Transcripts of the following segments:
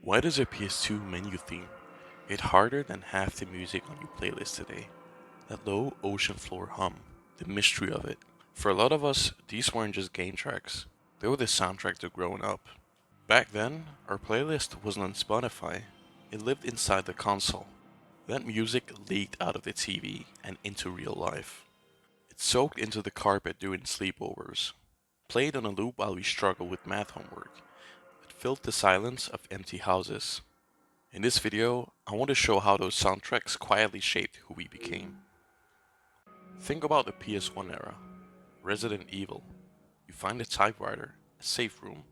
Why does a PS2 menu theme hit harder than half the music on your playlist today? That low ocean floor hum, the mystery of it. For a lot of us, these weren't just game tracks, they were the soundtrack to growing up. Back then, our playlist wasn't on Spotify, it lived inside the console. That music leaked out of the TV and into real life. It soaked into the carpet during sleepovers, played on a loop while we struggled with math homework. It filled the silence of empty houses. In this video, I want to show how those soundtracks quietly shaped who we became. Think about the PS1 era, Resident Evil. You find a typewriter, a safe room.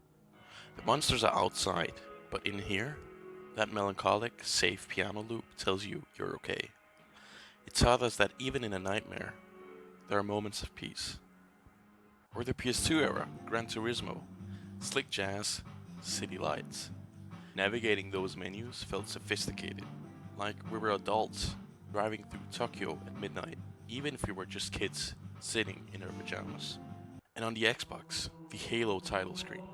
The monsters are outside, but in here, that melancholic, safe piano loop tells you you're okay. It taught us that even in a nightmare, there are moments of peace. Or the PS2 era, Gran Turismo, slick jazz, city lights. Navigating those menus felt sophisticated, like we were adults driving through Tokyo at midnight, even if we were just kids sitting in our pajamas. And on the Xbox, the Halo title screen,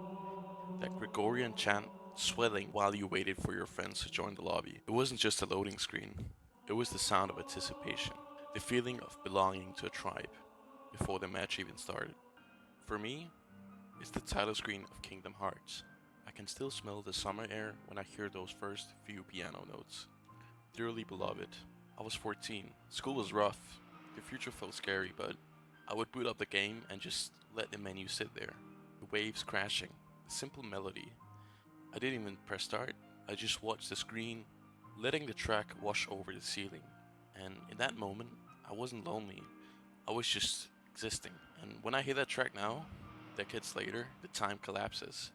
that Gregorian chant swelling while you waited for your friends to join the lobby. It wasn't just a loading screen, it was the sound of anticipation, the feeling of belonging to a tribe before the match even started. For me, it's the title screen of Kingdom Hearts. I can still smell the summer air when I hear those first few piano notes. Dearly beloved, I was 14, school was rough, the future felt scary, but I would boot up the game and just let the menu sit there. The waves crashing, a simple melody. I didn't even press start, I just watched the screen, letting the track wash over the ceiling. And in that moment, I wasn't lonely, I was just existing. And when I hear that track now, decades later, the time collapses.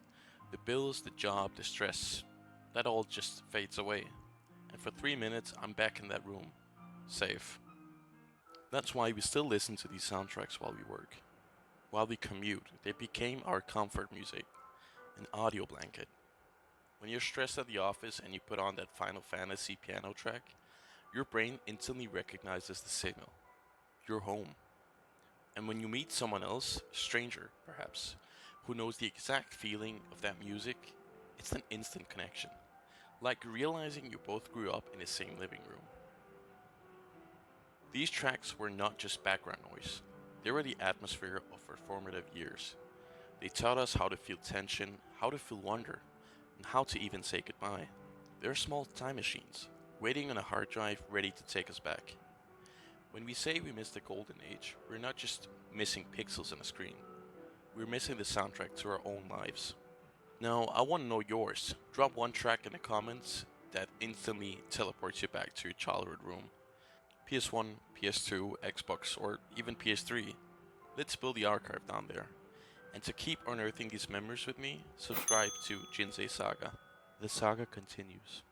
The bills, the job, the stress, that all just fades away. And for 3 minutes, I'm back in that room, safe. That's why we still listen to these soundtracks while we work. While we commute, they became our comfort music, an audio blanket. When you're stressed at the office and you put on that Final Fantasy piano track, your brain instantly recognizes the signal. You're home. And when you meet someone else, a stranger perhaps, who knows the exact feeling of that music, it's an instant connection. Like realizing you both grew up in the same living room. These tracks were not just background noise, they were the atmosphere of our formative years. They taught us how to feel tension, how to feel wonder, and how to even say goodbye. They're small time machines, waiting on a hard drive ready to take us back. When we say we miss the golden age, we're not just missing pixels on a screen, we're missing the soundtrack to our own lives. Now, I want to know yours. Drop one track in the comments that instantly teleports you back to your childhood room. PS1, PS2, Xbox, or even PS3. Let's build the archive down there. And to keep unearthing these memories with me, subscribe to JinseiSaga. The saga continues.